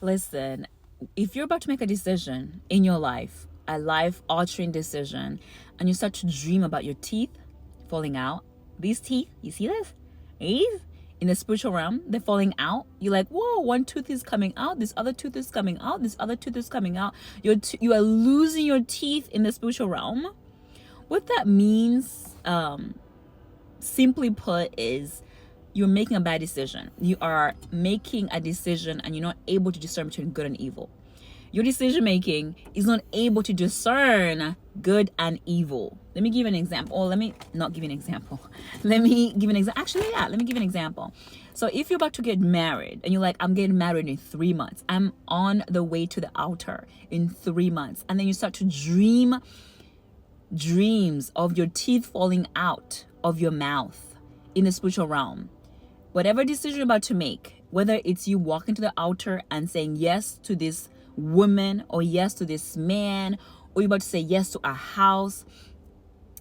Listen, if you're about to make a decision in your life, a life-altering decision, and you start to dream about your teeth falling out, these teeth, you see this? These? In the spiritual realm, they're falling out. You're like, whoa, one tooth is coming out, this other tooth is coming out, this other tooth is coming out. You are losing your teeth in the spiritual realm. What that means, simply put, is you're making a bad decision. You are making a decision and you're not able to discern between good and evil. Your decision making is not able to discern good and evil. Let me give you an example. Or let me not give you an example. Let me give an example. Actually, yeah, let me give you an example. So if you're about to get married and you're like, I'm getting married in 3 months. I'm on the way to the altar in 3 months. And then you start to dream dreams of your teeth falling out of your mouth in the spiritual realm. Whatever decision you're about to make, whether it's you walking to the altar and saying yes to this woman or yes to this man, or you're about to say yes to a house,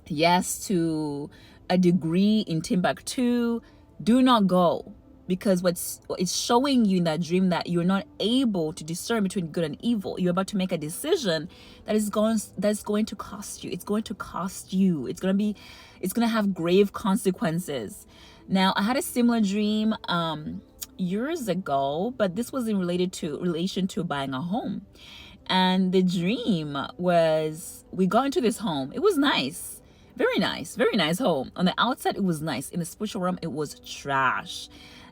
yes to a degree in Timbuktu, do not go. Because it's showing you in that dream that you're not able to discern between good and evil. You're about to make a decision that's going to cost you. It's going to cost you. It's going to have grave consequences. Now, I had a similar dream years ago, but this was in relation to buying a home. And the dream was, we got into this home. It was nice. Very nice home. On the outside, it was nice. In the spiritual realm, it was trash.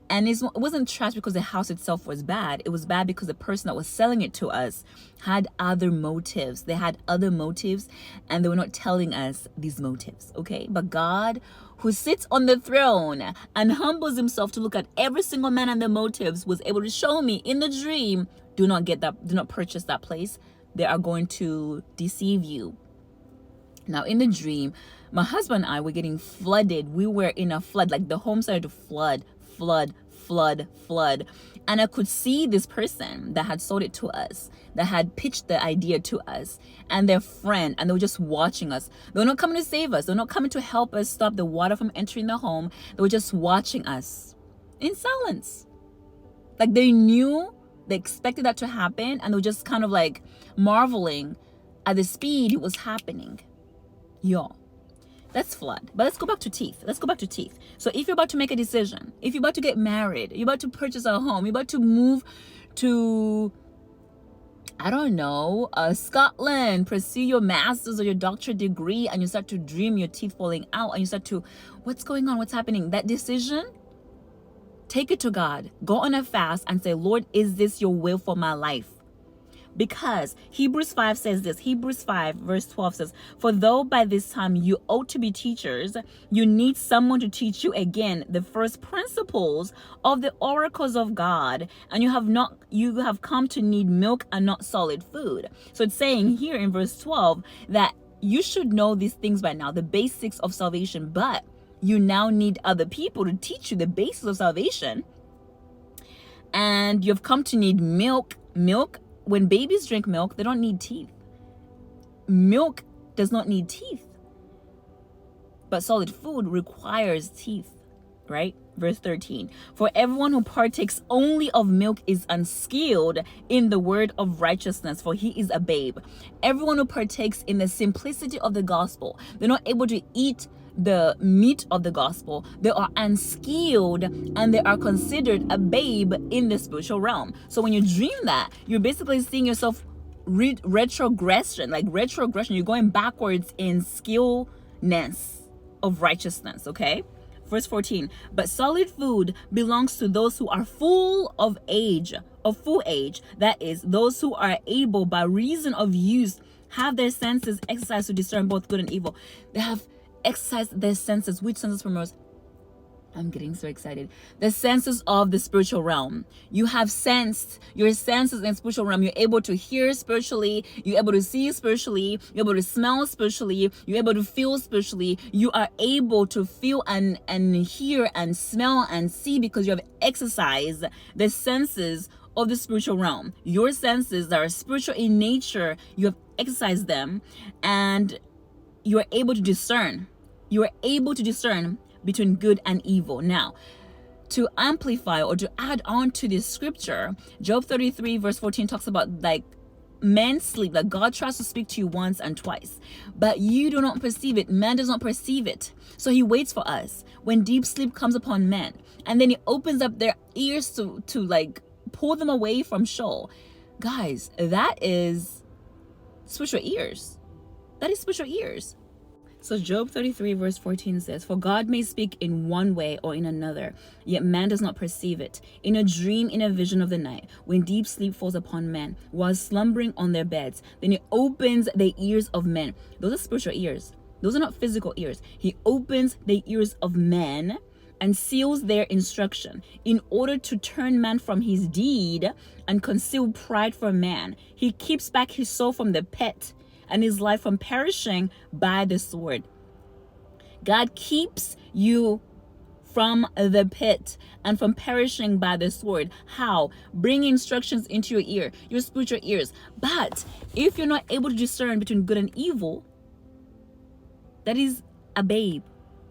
And it wasn't trash because the house itself was bad. It was bad because the person that was selling it to us had other motives. They had other motives, and they were not telling us these motives, okay? But God, who sits on the throne and humbles himself to look at every single man and their motives, was able to show me in the dream, do not purchase that place. They are going to deceive you. Now, in the dream, my husband and I were getting flooded. We were in a flood, like the home started to flood. And I could see this person that had sold it to us, that had pitched the idea to us, and their friend, and they were just watching us. They were not coming to save us. They were not coming to help us stop the water from entering the home. They were just watching us in silence. Like they knew, they expected that to happen, and they were just kind of like marveling at the speed it was happening. Yo. That's flood. But let's go back to teeth. So if you're about to make a decision, if you're about to get married, you're about to purchase a home, you're about to move to, I don't know, Scotland, pursue your master's or your doctorate degree, and you start to dream your teeth falling out, and you start to, what's going on? What's happening? That decision, take it to God. Go on a fast and say, Lord, is this your will for my life? Because Hebrews 5 says this. Hebrews 5 verse 12 says, for though by this time you ought to be teachers, you need someone to teach you again the first principles of the oracles of God, and you have come to need milk and not solid food. So it's saying here in verse 12 that you should know these things by now, the basics of salvation, but you now need other people to teach you the basics of salvation. And you've come to need milk. When babies drink milk, they don't need teeth. Milk does not need teeth. But solid food requires teeth, right? Verse 13. For everyone who partakes only of milk is unskilled in the word of righteousness, for he is a babe. Everyone who partakes in the simplicity of the gospel, they're not able to eat the meat of the gospel. They are unskilled and they are considered a babe in the spiritual realm. So when you dream that, you're basically seeing yourself retrogression. You're going backwards in skillness of righteousness, okay? Verse 14, but solid food belongs to those who are full age, that is, those who are able by reason of use have their senses exercised to discern both good and evil. They have exercised their senses. Which senses from us? I'm getting so excited. The senses of the spiritual realm. You have sensed your senses in spiritual realm. You're able to hear spiritually. You're able to see spiritually. You're able to smell spiritually. You're able to feel spiritually. You are able to feel and hear and smell and see because you have exercised the senses of the spiritual realm. Your senses that are spiritual in nature, you have exercised them, and you are able to discern. You are able to discern between good and evil. Now, to amplify or to add on to this scripture, Job 33 verse 14 talks about like men sleep, like God tries to speak to you once and twice, but you do not perceive it. Man does not perceive it. So he waits for us when deep sleep comes upon men, and then he opens up their ears to like pull them away from Sheol. Guys, that is spiritual ears. That is spiritual ears. So Job 33 verse 14 says, "For God may speak in one way or in another, yet man does not perceive it. In a dream, in a vision of the night, when deep sleep falls upon men, while slumbering on their beds, then he opens the ears of men." Those are spiritual ears. Those are not physical ears. He opens the ears of men and seals their instruction in order to turn man from his deed and conceal pride from man. He keeps back his soul from the pit and his life from perishing by the sword. God keeps you from the pit and from perishing by the sword. How? Bring instructions into your ear, your spiritual ears. But if you're not able to discern between good and evil, that is a babe.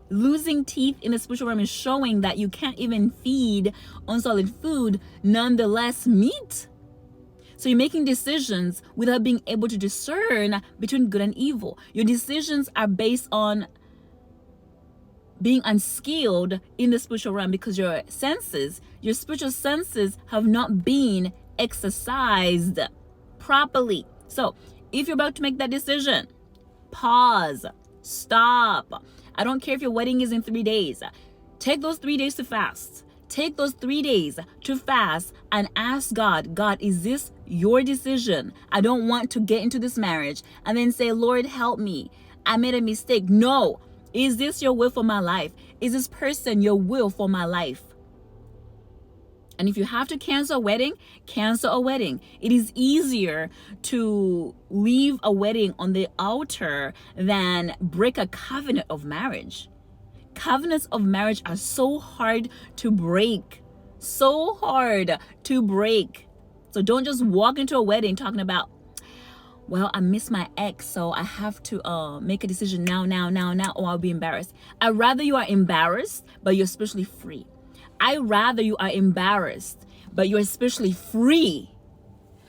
Losing teeth in the spiritual realm is showing that you can't even feed on solid food, nonetheless meat. So you're making decisions without being able to discern between good and evil. Your decisions are based on being unskilled in the spiritual realm because your senses, your spiritual senses have not been exercised properly. So if you're about to make that decision, pause, stop. I don't care if your wedding is in 3 days. Take those 3 days to fast. Take those 3 days to fast and ask God, God, is this your decision? I don't want to get into this marriage and then say, Lord, help me. I made a mistake. No. Is this your will for my life? Is this person your will for my life? And if you have to cancel a wedding, cancel a wedding. It is easier to leave a wedding on the altar than break a covenant of marriage. Covenants of marriage are so hard to break. So hard to break. So don't just walk into a wedding talking about, well, I miss my ex, so I have to make a decision now, or I'll be embarrassed. I'd rather you are embarrassed, but you're spiritually free. I'd rather you are embarrassed, but you're spiritually free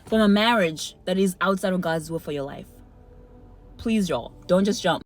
from a marriage that is outside of God's will for your life. Please, y'all, don't just jump.